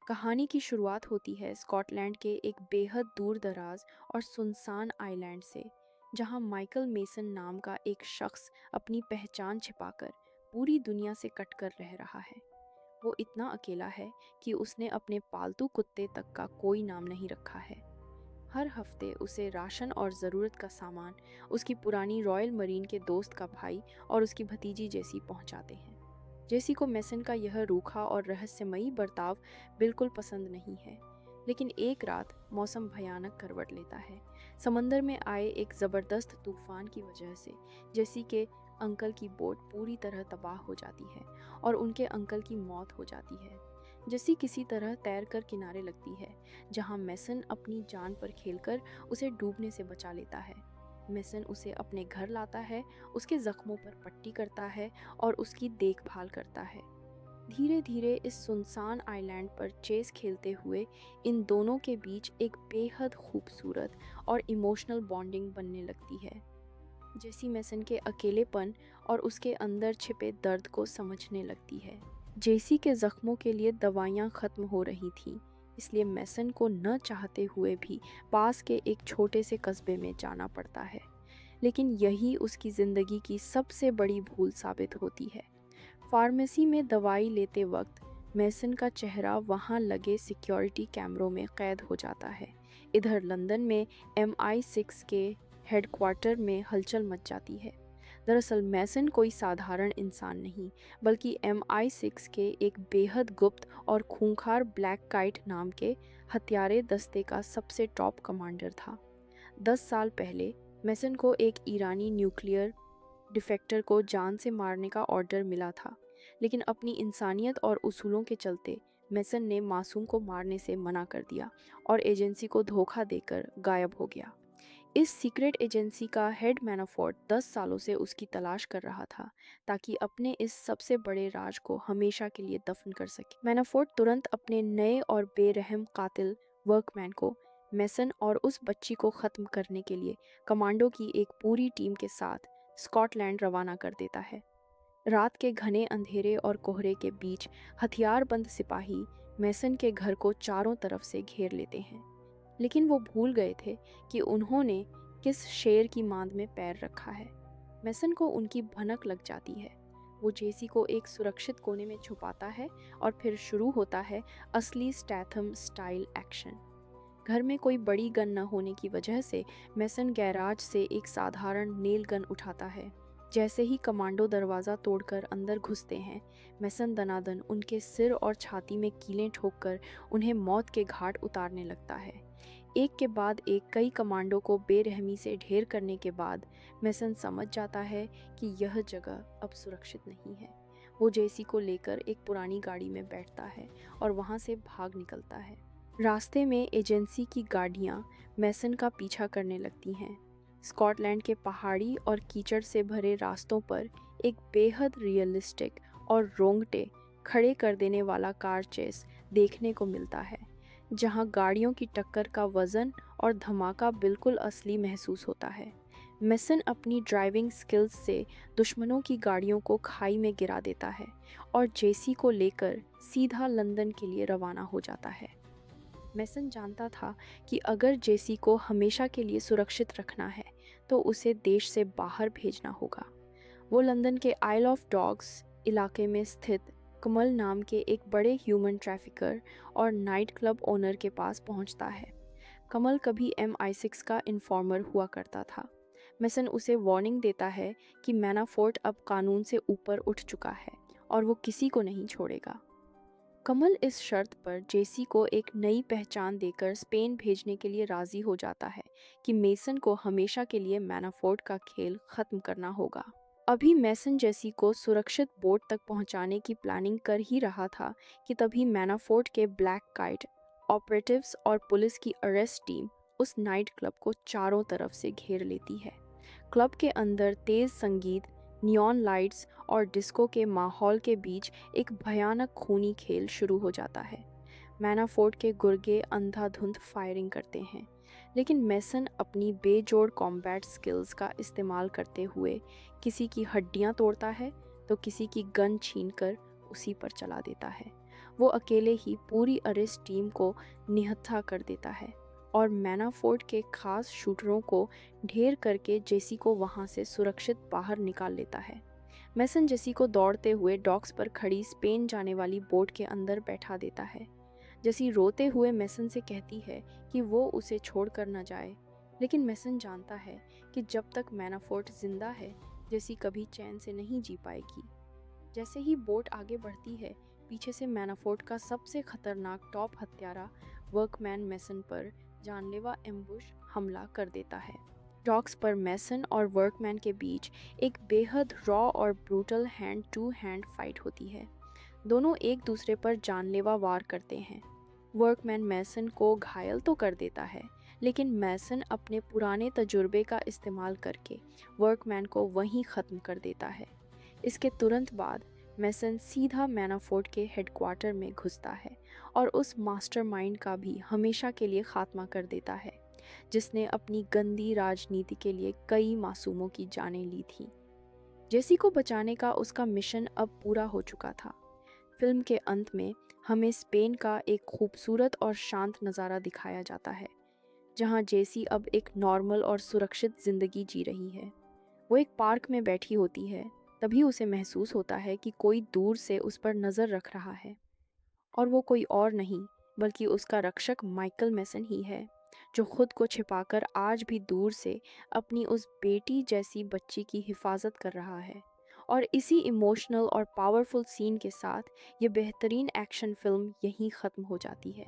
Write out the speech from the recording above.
कहानी की शुरुआत होती है स्कॉटलैंड के एक बेहद दूर दराज और सुनसान आइलैंड से, जहां माइकल मेसन नाम का एक शख्स अपनी पहचान छिपाकर पूरी दुनिया से कटकर रह रहा है। वो इतना अकेला है कि उसने अपने पालतू कुत्ते तक का कोई नाम नहीं रखा है। हर हफ्ते उसे राशन और ज़रूरत का सामान उसकी पुरानी रॉयल मरीन के दोस्त का भाई और उसकी भतीजी जैसी पहुंचाते हैं। जेसी को मेसन का यह रूखा और रहस्यमयी बर्ताव बिल्कुल पसंद नहीं है। लेकिन एक रात मौसम भयानक करवट लेता है। समंदर में आए एक ज़बरदस्त तूफान की वजह से जेसी के अंकल की बोट पूरी तरह तबाह हो जाती है और उनके अंकल की मौत हो जाती है। जेसी किसी तरह तैरकर किनारे लगती है, जहां मेसन अपनी जान पर खेलकर उसे डूबने से बचा लेता है। मेसन उसे अपने घर लाता है, उसके जख्मों पर पट्टी करता है और उसकी देखभाल करता है। धीरे धीरे इस सुनसान आइलैंड पर चेस खेलते हुए इन दोनों के बीच एक बेहद खूबसूरत और इमोशनल बॉन्डिंग बनने लगती है। जेसी मेसन के अकेलेपन और उसके अंदर छिपे दर्द को समझने लगती है। जेसी के जख्मों के लिए दवाइयाँ खत्म हो रही थीं, इसलिए मेसन को न चाहते हुए भी पास के एक छोटे से कस्बे में जाना पड़ता है। लेकिन यही उसकी ज़िंदगी की सबसे बड़ी भूल साबित होती है। फार्मेसी में दवाई लेते वक्त मेसन का चेहरा वहां लगे सिक्योरिटी कैमरों में कैद हो जाता है। इधर लंदन में MI6 के हेडक्वार्टर में हलचल मच जाती है। दरअसल मेसन कोई साधारण इंसान नहीं, बल्कि MI6 के एक बेहद गुप्त और खूंखार ब्लैक काइट नाम के हत्यारे दस्ते का सबसे टॉप कमांडर था। 10 साल पहले मेसन को एक ईरानी न्यूक्लियर डिफेक्टर को जान से मारने का ऑर्डर मिला था, लेकिन अपनी इंसानियत और उसूलों के चलते मेसन ने मासूम को मारने से मना कर दिया और एजेंसी को धोखा देकर गायब हो गया। इस सीक्रेट एजेंसी का हेड मैनाफोर्ट 10 सालों से उसकी तलाश कर रहा था, ताकि अपने इस सबसे बड़े राज को हमेशा के लिए दफन कर सके। मैनाफोर्ट तुरंत अपने नए और बेरहम कातिल वर्कमैन को मेसन और उस बच्ची को ख़त्म करने के लिए कमांडो की एक पूरी टीम के साथ स्कॉटलैंड रवाना कर देता है। रात के घने अंधेरे और कोहरे के बीच हथियारबंद सिपाही मेसन के घर को चारों तरफ से घेर लेते हैं। लेकिन वो भूल गए थे कि उन्होंने किस शेर की मांद में पैर रखा है। मेसन को उनकी भनक लग जाती है। वो जेसी को एक सुरक्षित कोने में छुपाता है और फिर शुरू होता है असली स्टैथम स्टाइल एक्शन। घर में कोई बड़ी गन न होने की वजह से मेसन गैराज से एक साधारण नेल गन उठाता है। जैसे ही कमांडो दरवाज़ा तोड़कर अंदर घुसते हैं, मेसन दनादन उनके सिर और छाती में कीलें ठोककर उन्हें मौत के घाट उतारने लगता है। एक के बाद एक कई कमांडो को बेरहमी से ढेर करने के बाद मेसन समझ जाता है कि यह जगह अब सुरक्षित नहीं है। वो जेसी को लेकर एक पुरानी गाड़ी में बैठता है और वहाँ से भाग निकलता है। रास्ते में एजेंसी की गाड़ियाँ मेसन का पीछा करने लगती हैं। स्कॉटलैंड के पहाड़ी और कीचड़ से भरे रास्तों पर एक बेहद रियलिस्टिक और रोंगटे खड़े कर देने वाला कार चेस देखने को मिलता है, जहां गाड़ियों की टक्कर का वजन और धमाका बिल्कुल असली महसूस होता है। मेसन अपनी ड्राइविंग स्किल्स से दुश्मनों की गाड़ियों को खाई में गिरा देता है और जेसी को लेकर सीधा लंदन के लिए रवाना हो जाता है। मेसन जानता था कि अगर जेसी को हमेशा के लिए सुरक्षित रखना है तो उसे देश से बाहर भेजना होगा। वो लंदन के आइल ऑफ डॉग्स इलाके में स्थित कमल नाम के एक बड़े ह्यूमन ट्रैफिकर और नाइट क्लब ओनर के पास पहुंचता है। कमल कभी MI6 का इन्फॉर्मर हुआ करता था। मेसन उसे वार्निंग देता है कि मैनाफोर्ट अब कानून से ऊपर उठ चुका है और वो किसी को नहीं छोड़ेगा। कमल इस शर्त पर जेसी को एक नई पहचान देकर स्पेन भेजने के लिए राजी हो जाता है कि मेसन को हमेशा के लिए मैनाफोर्ट का खेल खत्म करना होगा। अभी मेसन जेसी को सुरक्षित बोट तक पहुंचाने की प्लानिंग कर ही रहा था कि तभी मैनाफोर्ट के ब्लैक काइट ऑपरेटिव्स और पुलिस की अरेस्ट टीम उस नाइट क्लब को चारों तरफ से घेर लेती है। क्लब के अंदर तेज संगीत, नियॉन लाइट्स और डिस्को के माहौल के बीच एक भयानक खूनी खेल शुरू हो जाता है। मैनाफोर्ट के गुर्गे अंधाधुंध फायरिंग करते हैं, लेकिन मेसन अपनी बेजोड़ कॉम्बैट स्किल्स का इस्तेमाल करते हुए किसी की हड्डियां तोड़ता है तो किसी की गन छीनकर उसी पर चला देता है। वो अकेले ही पूरी अरेस्ट टीम को निहत्था कर देता है और मैनाफोर्ट के खास शूटरों को ढेर करके जेसी को वहां से सुरक्षित बाहर निकाल लेता है। मैसन जेसी को दौड़ते हुए डॉक्स पर खड़ी स्पेन जाने वाली बोट के अंदर बैठा देता है। जेसी रोते हुए मैसन से कहती है कि वो उसे छोड़कर न जाए, लेकिन मैसन जानता है कि जब तक मैनाफोर्ट जिंदा है जेसी कभी चैन से नहीं जी पाएगी। जैसे ही बोट आगे बढ़ती है, पीछे से मैनाफोर्ट का सबसे खतरनाक टॉप हत्यारा वर्कमैन मैसन पर जानलेवा एम्बुश हमला कर देता है। डॉक्स पर मैसन और वर्कमैन के बीच एक बेहद रॉ और brutal hand to hand fight होती है। दोनों एक दूसरे पर जानलेवा वार करते हैं। वर्कमैन मैसन को घायल तो कर देता है, लेकिन मैसन अपने पुराने तजुर्बे का इस्तेमाल करके वर्कमैन को वहीं ख़त्म कर देता है। इसके तुरंत बाद मैसन सीधा मैनाफोर्ट के हेडक्वार्टर में घुसता है और उस मास्टरमाइंड का भी हमेशा के लिए खात्मा कर देता है, जिसने अपनी गंदी राजनीति के लिए कई मासूमों की जानें ली थी। जेसी को बचाने का उसका मिशन अब पूरा हो चुका था। फिल्म के अंत में हमें स्पेन का एक खूबसूरत और शांत नज़ारा दिखाया जाता है, जहां जेसी अब एक नॉर्मल और सुरक्षित ज़िंदगी जी रही है। वो एक पार्क में बैठी होती है, तभी उसे महसूस होता है कि कोई दूर से उस पर नज़र रख रहा है, और वो कोई और नहीं बल्कि उसका रक्षक माइकल मैसन ही है, जो खुद को छिपाकर आज भी दूर से अपनी उस बेटी जैसी बच्ची की हिफाजत कर रहा है। और इसी इमोशनल और पावरफुल सीन के साथ ये बेहतरीन एक्शन फिल्म यहीं ख़त्म हो जाती है।